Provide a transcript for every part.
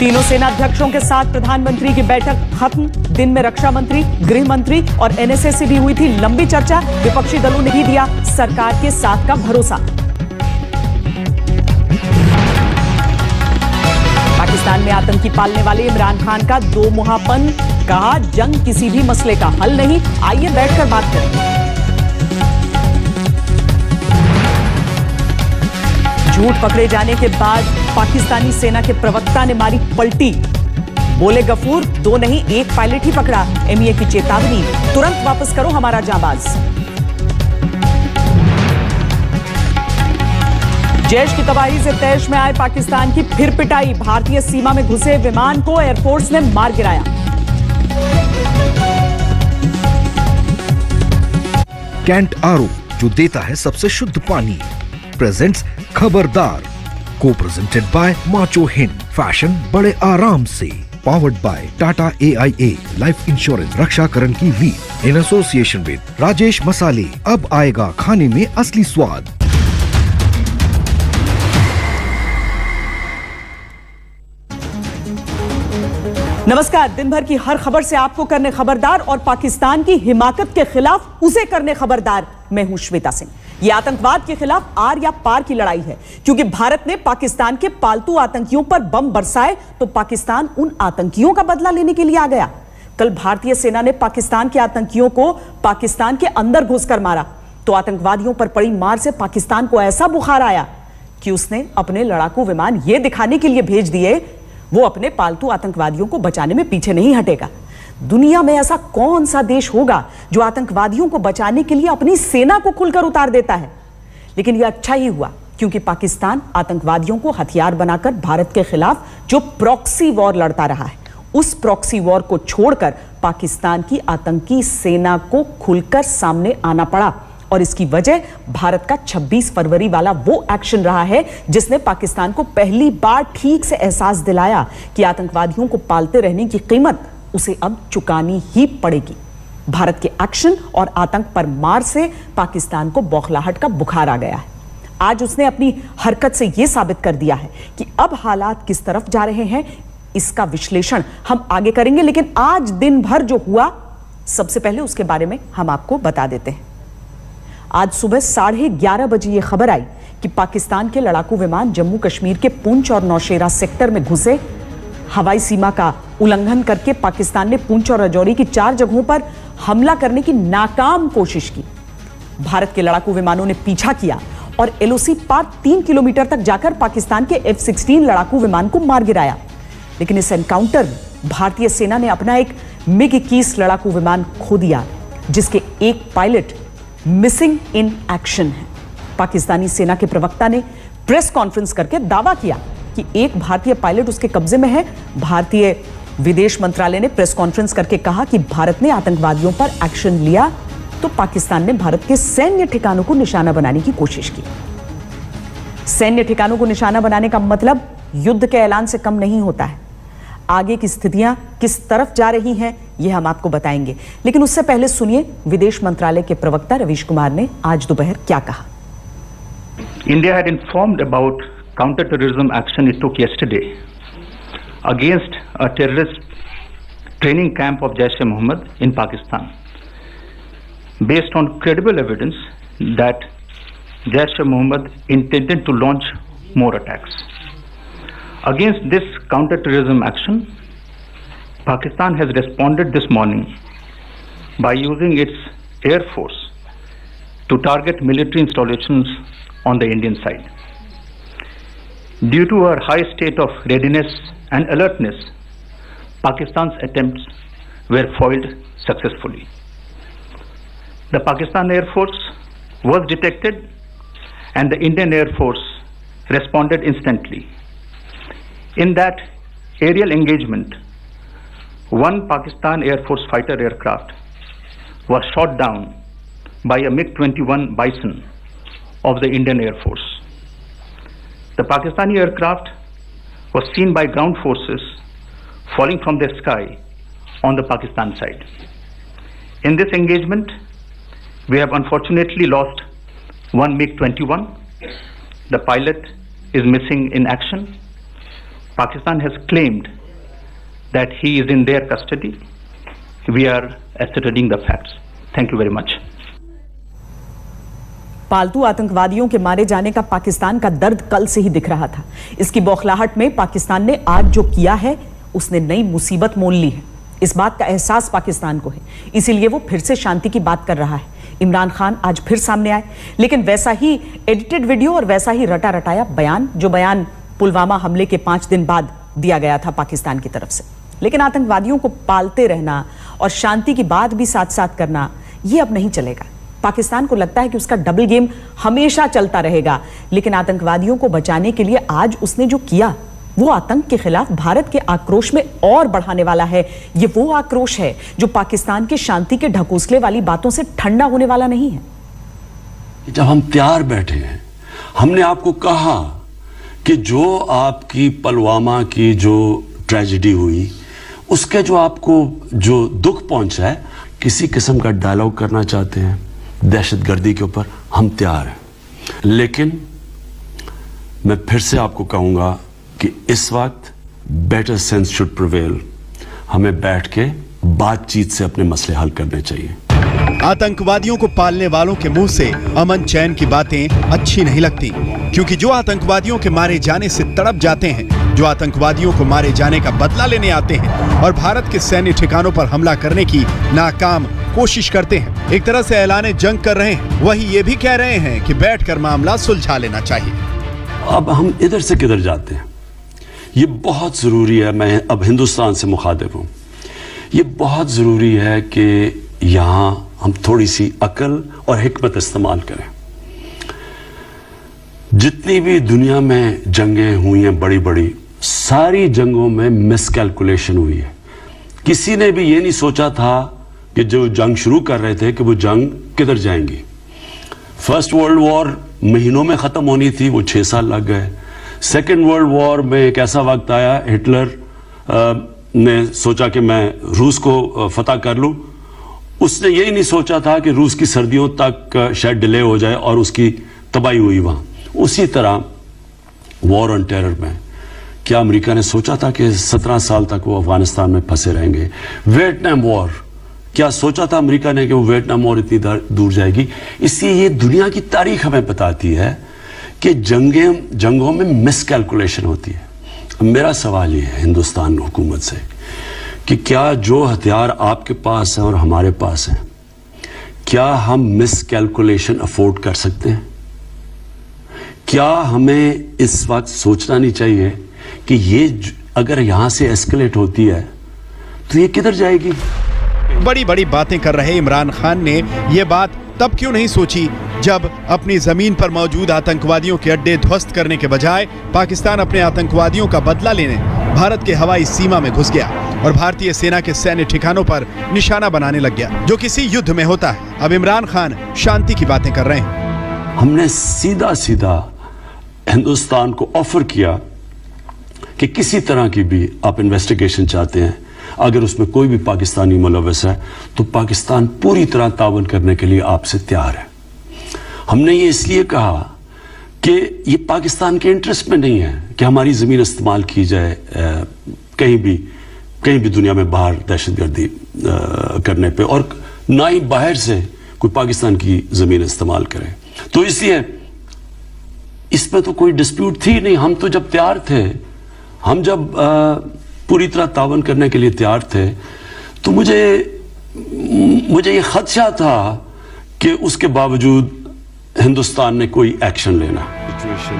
तीनों सेनाध्यक्षों के साथ प्रधानमंत्री की बैठक खत्म। दिन में रक्षा मंत्री, गृह मंत्री और एनएसए से भी हुई थी लंबी चर्चा। विपक्षी दलों ने भी दिया सरकार के साथ का भरोसा। पाकिस्तान में आतंकी पालने वाले इमरान खान का दो मुहापन, कहा जंग किसी भी मसले का हल नहीं, आइए बैठकर बात करें। झूठ पकड़े जाने के बाद पाकिस्तानी सेना के प्रवक्ता ने मारी पलटी। बोले गफूर, दो नहीं एक पायलट ही पकड़ा। एमईए की चेतावनी, तुरंत वापस करो हमारा जाबाज। जैश की तबाही से तैश में आए पाकिस्तान की फिर पिटाई। भारतीय सीमा में घुसे विमान को एयरफोर्स ने मार गिराया। कैंट आरओ, जो देता है सबसे शुद्ध पानी, presents Khabardar, co presented by Macho हिंद, फैशन बड़े आराम से, powered by Tata AIA life insurance, रक्षाकरण की वी, इन एसोसिएशन विद राजेश मसाले। अब आएगा खाने में असली स्वाद। नमस्कार। दिन भर की हर खबर से आपको करने खबरदार और पाकिस्तान की हिमाकत के खिलाफ उसे करने खबरदार। मैं हूं श्वेता सिंह। यह आतंकवाद के खिलाफ आर या पार की लड़ाई है, क्योंकि भारत ने पाकिस्तान के पालतू आतंकियों पर बम बरसाए तो पाकिस्तान उन आतंकियों का बदला लेने के लिए आ गया। कल भारतीय सेना ने पाकिस्तान के आतंकियों को पाकिस्तान के अंदर घुसकर मारा तो आतंकवादियों पर पड़ी मार से पाकिस्तान को ऐसा बुखार आया कि उसने अपने लड़ाकू विमान यह दिखाने के लिए भेज दिए वो अपने पालतू आतंकवादियों को बचाने में पीछे नहीं हटेगा। दुनिया में ऐसा कौन सा देश होगा जो आतंकवादियों को बचाने के लिए अपनी सेना को खुलकर उतार देता है। लेकिन यह अच्छा ही हुआ, क्योंकि पाकिस्तान आतंकवादियों को हथियार बनाकर भारत के खिलाफ जो प्रॉक्सी वॉर लड़ता रहा है, उस प्रॉक्सी वॉर को छोड़कर पाकिस्तान की आतंकी सेना को खुलकर सामने आना पड़ा। और इसकी वजह भारत का 26 फरवरी वाला वो एक्शन रहा है जिसने पाकिस्तान को पहली बार ठीक से एहसास दिलाया कि आतंकवादियों को पालते रहने की कीमत उसे अब चुकानी ही पड़ेगी। भारत के एक्शन और आतंक पर मार से पाकिस्तान को बौखलाहट का बुखार आ गया है। आज उसने अपनी हरकत से यह साबित कर दिया है कि अब हालात किस तरफ जा रहे हैं। इसका विश्लेषण हम आगे करेंगे, लेकिन आज दिन भर जो हुआ, सबसे पहले उसके बारे में हम आपको बता देते हैं। आज सुबह 11:30 बजे यह खबर आई कि पाकिस्तान के लड़ाकू विमान जम्मू कश्मीर के पुंछ और नौशेरा सेक्टर में घुसे। हवाई सीमा का उल्लंघन करके पाकिस्तान ने पुंछ और राजौरी की 4 जगहों पर हमला करने की नाकाम कोशिश की। भारत के लड़ाकू विमानों ने पीछा किया और LOC पार 3 किलोमीटर तक जाकर पाकिस्तान के F-16 लड़ाकू विमान को मार गिराया। लेकिन इस एनकाउंटर में भारतीय सेना ने अपना एक MiG-21 लड़ाकू विमान खो दिया, जिसके एक पायलट मिसिंग इन एक्शन है। पाकिस्तानी सेना के प्रवक्ता ने प्रेस कॉन्फ्रेंस करके दावा किया कि एक भारतीय पायलट उसके कब्जे में है। भारतीय विदेश मंत्रालय ने प्रेस कॉन्फ्रेंस करके कहा कि भारत ने आतंकवादियों पर एक्शन लिया तो पाकिस्तान ने भारत के सैन्य ठिकानों को निशाना बनाने की कोशिश की। सैन्य ठिकानों को निशाना बनाने का मतलब युद्ध के ऐलान से कम नहीं होता है। आगे की स्थितियां किस तरफ जा रही हैं, यह हम आपको बताएंगे, लेकिन उससे पहले सुनिए विदेश मंत्रालय के प्रवक्ता रवीश कुमार ने आज दोपहर क्या कहा। India had informed about counter-terrorism action it took yesterday against a terrorist training camp of Jaish-e-Mohammed in Pakistan, based on credible evidence that Jaish-e-Mohammed intended to launch more attacks. Against this counter-terrorism action, Pakistan has responded this morning by using its Air Force to target military installations on the Indian side. Due to our high state of readiness and alertness, Pakistan's attempts were foiled successfully. The Pakistan Air Force was detected and the Indian Air Force responded instantly. In that aerial engagement, one Pakistan Air Force fighter aircraft was shot down by a MiG-21 Bison of the Indian Air Force. The Pakistani aircraft was seen by ground forces falling from the sky on the Pakistan side. In this engagement, we have unfortunately lost one MiG-21. The pilot is missing in action. Pakistan has claimed that he is in their custody. We are ascertaining the facts. Thank you very much. पालतू आतंकवादियों के मारे जाने का पाकिस्तान का दर्द कल से ही दिख रहा था। इसकी बौखलाहट में पाकिस्तान ने आज जो किया है उसने नई मुसीबत मोल ली है। इस बात का एहसास पाकिस्तान को है, इसीलिए वो फिर से शांति की बात कर रहा है। इमरान खान आज फिर सामने आए, लेकिन वैसा ही एडिटेड वीडियो और वैसा ही रटा रटाया बयान, जो बयान पुलवामा हमले के 5 दिन बाद दिया गया था पाकिस्तान की तरफ से। लेकिन आतंकवादियों को पालते रहना और शांति की बात भी साथ साथ करना, ये अब नहीं चलेगा। पाकिस्तान को लगता है कि उसका डबल गेम हमेशा चलता रहेगा, लेकिन आतंकवादियों को बचाने के लिए आज उसने जो किया वो आतंक के खिलाफ भारत के आक्रोश में और बढ़ाने वाला है। ये वो आक्रोश है जो पाकिस्तान के शांति के ढकोसले वाली बातों से ठंडा होने वाला नहीं है। जब हम तैयार बैठे हैं, हमने आपको कहा कि जो आपकी पुलवामा की जो ट्रेजेडी हुई, उसके जो आपको जो दुख पहुंचा है, किसी किस्म का डायलॉग करना चाहते हैं दहशतगर्दी के ऊपर, हम तैयार हैं। लेकिन मैं फिर से आपको कहूंगा कि इस वक्त बेटर सेंस शुड प्रिवेल। हमें बैठ के बातचीत से अपने मसले हल करने चाहिए। आतंकवादियों को पालने वालों के मुंह से अमन चैन की बातें अच्छी नहीं लगती, क्योंकि जो आतंकवादियों के मारे जाने से तड़प जाते हैं, जो आतंकवादियों को मारे जाने का बदला लेने आते हैं और भारत के सैन्य ठिकानों पर हमला करने की नाकाम कोशिश करते हैं, एक तरह से ऐलान जंग कर रहे हैं, वही ये भी कह रहे हैं कि बैठकर मामला सुलझा लेना चाहिए। अब हम इधर से किधर जाते हैं, ये बहुत जरूरी है। मैं अब हिंदुस्तान से मुखातिब हूं। ये बहुत जरूरी है कि यहां हम थोड़ी सी अकल और हिकमत इस्तेमाल करें। जितनी भी दुनिया में जंगें हुई हैं बड़ी बड़ी, सारी जंगों में मिसकैलकुलेशन हुई है। किसी ने भी ये नहीं सोचा था कि जो जंग शुरू कर रहे थे कि वो जंग किधर जाएंगी। फर्स्ट वर्ल्ड वॉर महीनों में खत्म होनी थी, वो 6 साल लग गए। सेकेंड वर्ल्ड वॉर में एक ऐसा वक्त आया, हिटलर ने सोचा कि मैं रूस को फतह कर लूं। उसने यही नहीं सोचा था कि रूस की सर्दियों तक शायद डिले हो जाए और उसकी तबाही हुई वहां। उसी तरह वॉर ऑन टेरर में क्या अमेरिका ने सोचा था कि 17 साल तक वो अफगानिस्तान में फंसे रहेंगे। वियतनाम वॉर, क्या सोचा था अमेरिका ने कि वो वियतनाम वॉर इतनी दूर जाएगी। इसलिए ये दुनिया की तारीख हमें बताती है कि जंगों में मिसकैलकुलेशन होती है। मेरा सवाल ये है हिंदुस्तान हुकूमत से कि क्या जो हथियार आपके पास हैं और हमारे पास हैं, क्या हम मिसकैलकुलेशन अफोर्ड कर सकते हैं? क्या हमें इस वक्त सोचना नहीं चाहिए कि ये अगर यहां से एस्केलेट होती है तो ये किधर जाएगी? बड़ी बड़ी बातें कर रहे इमरान खान ने ये बात तब क्यों नहीं सोची जब अपनी जमीन पर मौजूद आतंकवादियों के अड्डे ध्वस्त करने के बजाय पाकिस्तान अपने आतंकवादियों का बदला लेने भारत के हवाई सीमा में घुस गया और भारतीय सेना के सैन्य ठिकानों पर निशाना बनाने लग गया, जो किसी युद्ध में होता है। अब इमरान खान शांति की बातें कर रहे हैं। हमने सीधा सीधा हिंदुस्तान को ऑफर किया कि किसी तरह की भी आप इन्वेस्टिगेशन चाहते हैं, अगर उसमें कोई भी पाकिस्तानी मुलव्वस है तो पाकिस्तान पूरी तरह तावन करने के लिए आपसे तैयार है। हमने ये इसलिए कहा कि ये पाकिस्तान के इंटरेस्ट में नहीं है कि हमारी ज़मीन इस्तेमाल की जाए कहीं भी दुनिया में बाहर दहशतगर्दी करने पे, और ना ही बाहर से कोई पाकिस्तान की ज़मीन इस्तेमाल करे। तो इसलिए इसमें तो कोई डिस्प्यूट थी नहीं। हम तो जब तैयार थे, हम जब पूरी तरह तावन करने के लिए तैयार थे, तो मुझे ये खदशा था कि उसके बावजूद हिंदुस्तान ने कोई एक्शन लेना।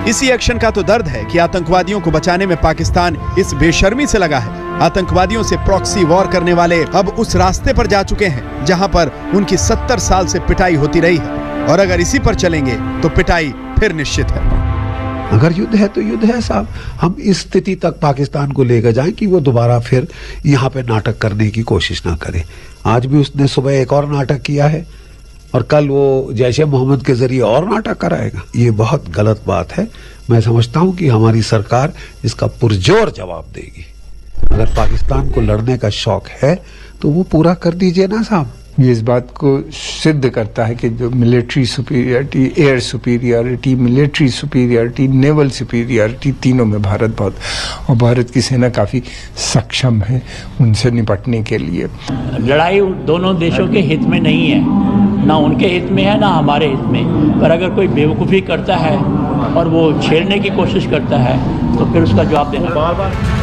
इसी एक्शन का तो दर्द है कि आतंकवादियों को बचाने में पाकिस्तान इस बेशर्मी से लगा है। आतंकवादियों से प्रॉक्सी वॉर करने वाले अब उस रास्ते पर जा चुके हैं जहां पर उनकी 70 साल से पिटाई होती रही है, और अगर इसी पर चलेंगे तो पिटाई फिर निश्चित है। अगर युद्ध है तो युद्ध है साहब। हम इस स्थिति तक पाकिस्तान को लेकर जाएं कि वो दोबारा फिर यहाँ पे नाटक करने की कोशिश ना करे। आज भी उसने सुबह एक और नाटक किया है और कल वो जैश ए मोहम्मद के जरिए और नाटक कराएगा। ये बहुत गलत बात है। मैं समझता हूँ कि हमारी सरकार इसका पुरजोर जवाब देगी। अगर पाकिस्तान को लड़ने का शौक है तो वो पूरा कर दीजिए ना साहब। ये इस बात को सिद्ध करता है कि जो military superiority, air superiority, military superiority, naval superiority, तीनों में भारत बहुत, और भारत की सेना काफ़ी सक्षम है उनसे निपटने के लिए। लड़ाई दोनों देशों के हित में नहीं है, ना उनके हित में है ना हमारे हित में, पर अगर कोई बेवकूफ़ी करता है और वो छेड़ने की कोशिश करता है तो फिर उसका जवाब देना। बार-बार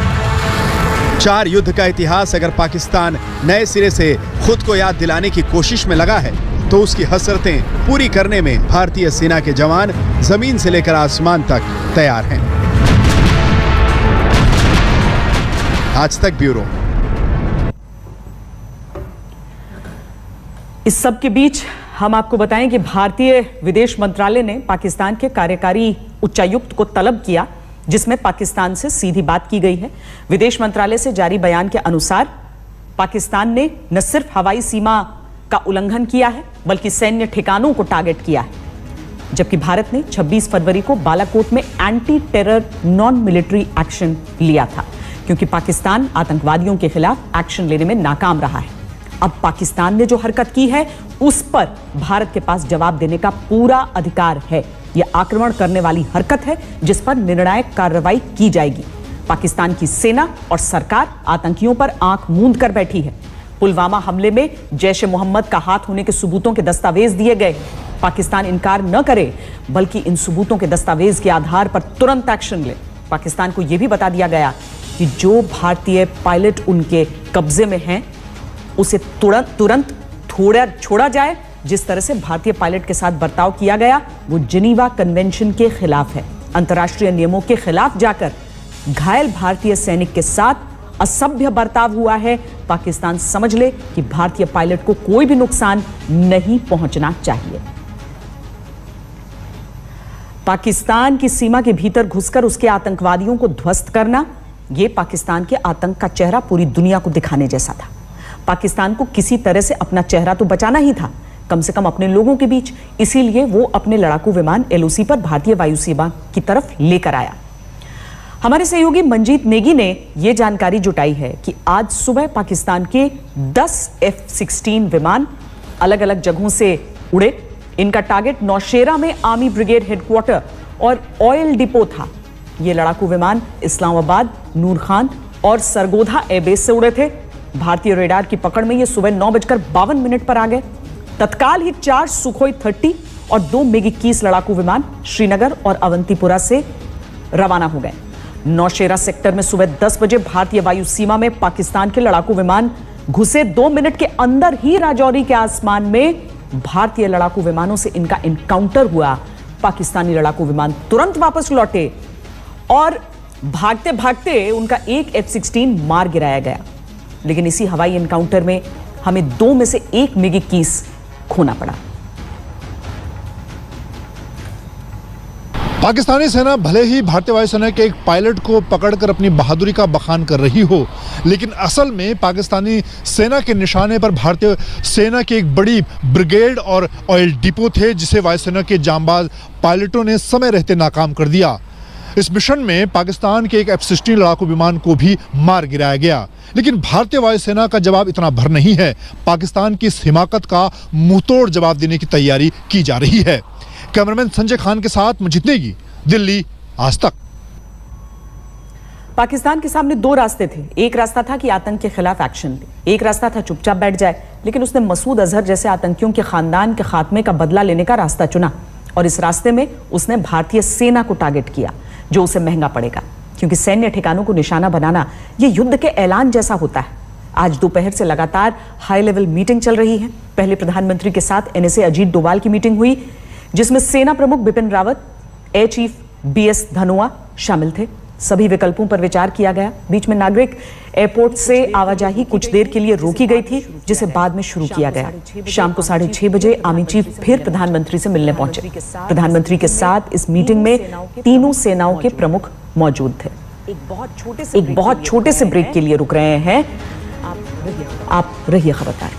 4 युद्ध का इतिहास अगर पाकिस्तान नए सिरे से खुद को याद दिलाने की कोशिश में लगा है तो उसकी हसरतें पूरी करने में भारतीय सेना के जवान जमीन से लेकर आसमान तक तैयार हैं। आज तक ब्यूरो। इस सब के बीच हम आपको बताएं कि भारतीय विदेश मंत्रालय ने पाकिस्तान के कार्यकारी उच्चायुक्त को तलब किया, जिसमें पाकिस्तान से सीधी बात की गई है। विदेश मंत्रालय से जारी बयान के अनुसार पाकिस्तान ने न सिर्फ हवाई सीमा का उल्लंघन किया है बल्कि सैन्य ठिकानों को टारगेट किया है, जबकि भारत ने 26 फरवरी को बालाकोट में anti terror non military action लिया था, क्योंकि पाकिस्तान आतंकवादियों के खिलाफ एक्शन लेने में नाकाम रहा है। अब पाकिस्तान ने जो हरकत की है उस पर भारत के पास जवाब देने का पूरा अधिकार है। यह आक्रमण करने वाली हरकत है जिस पर निर्णायक कार्रवाई की जाएगी। पाकिस्तान की सेना और सरकार आतंकियों पर आंख मूंद कर बैठी है। पुलवामा हमले में जैश-ए-मोहम्मद का हाथ होने के सबूतों के दस्तावेज दिए गए। पाकिस्तान इनकार न करे बल्कि इन सबूतों के दस्तावेज के आधार पर तुरंत एक्शन ले। पाकिस्तान को यह भी बता दिया गया कि जो भारतीय पायलट उनके कब्जे में हैं उसे तुरंत छोड़ा जाए। जिस तरह से भारतीय पायलट के साथ बर्ताव किया गया वो जिनीवा कन्वेंशन के खिलाफ है। अंतर्राष्ट्रीय नियमों के खिलाफ जाकर घायल भारतीय सैनिक के साथ असभ्य बर्ताव हुआ है। पाकिस्तान समझ ले कि भारतीय पायलट को कोई भी नुकसान नहीं पहुंचना चाहिए। पाकिस्तान की सीमा के भीतर घुसकर उसके आतंकवादियों को ध्वस्त करना, यह पाकिस्तान के आतंक का चेहरा पूरी दुनिया को दिखाने जैसा था। पाकिस्तान को किसी तरह से अपना चेहरा तो बचाना ही था, कम से कम अपने लोगों के बीच। इसीलिए वो अपने लड़ाकू विमान LOC पर भारतीय वायुसेना की तरफ लेकर आया। हमारे सहयोगी मंजीत नेगी ने यह जानकारी जुटाई है कि आज सुबह पाकिस्तान के 10 F-16 विमान अलग अलग जगहों से उड़े। इनका टारगेट नौशेरा में आर्मी ब्रिगेड हेडक्वार्टर और ऑयल डिपो था। ये लड़ाकू विमान इस्लामाबाद, नूर खान और सरगोधा एयरबेस से उड़े थे। भारतीय रेडार की पकड़ में ये सुबह 9:52 पर आ गए। तत्काल ही 4 सुखोई 30 और 2 MiG-21 लड़ाकू विमान श्रीनगर और अवंतीपुरा से रवाना हो गए। नौशेरा सेक्टर में सुबह 10 बजे भारतीय वायु सीमा में पाकिस्तान के लड़ाकू विमान घुसे। 2 मिनट के अंदर ही राजौरी के आसमान में भारतीय लड़ाकू विमानों से इनका एनकाउंटर हुआ। पाकिस्तानी लड़ाकू विमान तुरंत वापस लौटे और भागते भागते उनका एक F-16 मार गिराया गया। लेकिन इसी हवाई एनकाउंटर में हमें 2 में से 1 MiG-21 खोना पड़ा। पाकिस्तानी सेना भले ही भारतीय वायुसेना के एक पायलट को पकड़कर अपनी बहादुरी का बखान कर रही हो, लेकिन असल में पाकिस्तानी सेना के निशाने पर भारतीय सेना की एक बड़ी ब्रिगेड और ऑयल डिपो थे, जिसे वायुसेना के जांबाज पायलटों ने समय रहते नाकाम कर दिया। इस मिशन में पाकिस्तान के एक F-16 लड़ाकू विमान को भी मार गिराया गया। लेकिन भारतीय वायुसेना का जवाब इतना भर नहीं है। पाकिस्तान की इस हिमाकत का मुंहतोड़ जवाब देने की तैयारी की जा रही है। कैमरामैन संजय खान के साथ मंजीत नेगी, दिल्ली, आज तक। पाकिस्तान के सामने 2 रास्ते थे। एक रास्ता था कि आतंक के खिलाफ एक्शन ले, एक रास्ता था चुपचाप बैठ जाए। लेकिन उसने मसूद अजहर जैसे आतंकियों के खानदान के खात्मे का बदला लेने का रास्ता चुना और इस रास्ते में उसने भारतीय सेना को टारगेट किया, जो उसे महंगा पड़ेगा, क्योंकि सैन्य ठिकानों को निशाना बनाना यह युद्ध के ऐलान जैसा होता है। आज दोपहर से लगातार हाई लेवल मीटिंग चल रही है। पहले प्रधानमंत्री के साथ NSA अजीत डोभाल की मीटिंग हुई, जिसमें सेना प्रमुख Bipin Rawat, air chief BS Dhanoa शामिल थे। सभी विकल्पों पर विचार किया गया। बीच में नागरिक एयरपोर्ट से आवाजाही कुछ देर के लिए रोकी गई थी, जिसे बाद में शुरू किया गया। शाम को 6:30 बजे आर्मी चीफ फिर प्रधानमंत्री से मिलने पहुंचे। प्रधानमंत्री के साथ इस मीटिंग में तीनों सेनाओं के प्रमुख मौजूद थे। एक बहुत छोटे से ब्रेक के लिए रुक रहे हैं। आप रहिए खबरदार।